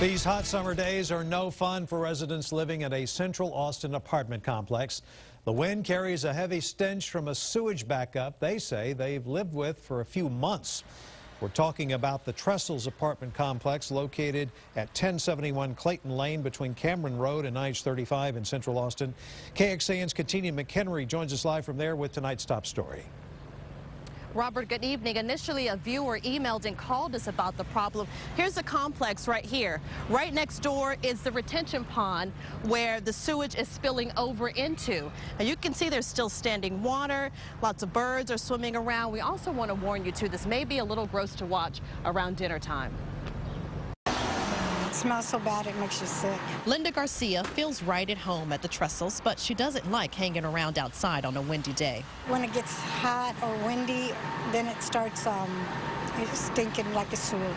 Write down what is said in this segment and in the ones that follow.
These hot summer days are no fun for residents living in a central Austin apartment complex. The wind carries a heavy stench from a sewage backup they say they've lived with for a few months. We're talking about the Trestles apartment complex located at 1071 Clayton Lane between Cameron Road and I-35 in central Austin. KXAN's Katina McHenry joins us live from there with tonight's top story. Robert, good evening. Initially, a viewer emailed and called us about the problem. Here's the complex right here. Right next door is the retention pond where the sewage is spilling over into. Now, you can see there's still standing water. Lots of birds are swimming around. We also want to warn you, too, this may be a little gross to watch around dinner time. It smells so bad it makes you sick. Linda Garcia feels right at home at the Trestles, but she doesn't like hanging around outside on a windy day. When it gets hot or windy, then it starts stinking like a sewer.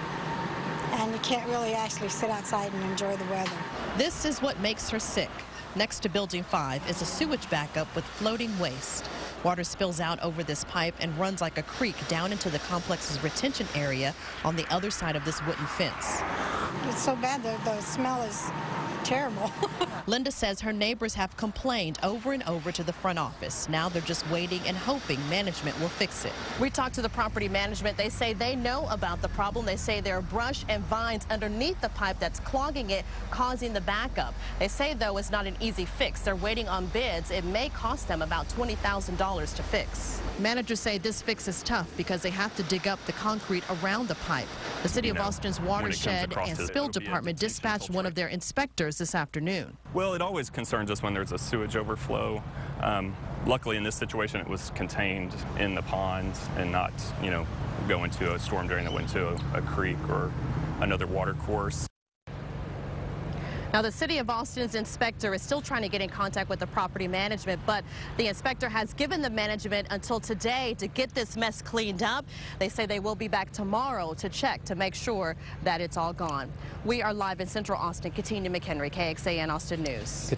And you can't really actually sit outside and enjoy the weather. This is what makes her sick. Next to Building 5 is a sewage backup with floating waste. Water spills out over this pipe and runs like a creek down into the complex's retention area on the other side of this wooden fence. It's so bad, the smell is terrible. Linda says her neighbors have complained over and over to the front office. Now they're just waiting and hoping management will fix it. We talked to the property management. They say they know about the problem. They say there are brush and vines underneath the pipe that's clogging it, causing the backup. They say, though, it's not an easy fix. They're waiting on bids. It may cost them about $20,000 to fix. Managers say this fix is tough because they have to dig up the concrete around the pipe. The City of Austin's watershed and spill department dispatched one of their inspectors this afternoon. Well, it always concerns us when there's a sewage overflow. Luckily, in this situation, it was contained in the pond and not, go into a storm drain that went to a creek or another water course. Now, the City of Austin's inspector is still trying to get in contact with the property management, but the inspector has given the management until today to get this mess cleaned up. They say they will be back tomorrow to check to make sure that it's all gone. We are live in Central Austin. Katina McHenry, KXAN Austin News.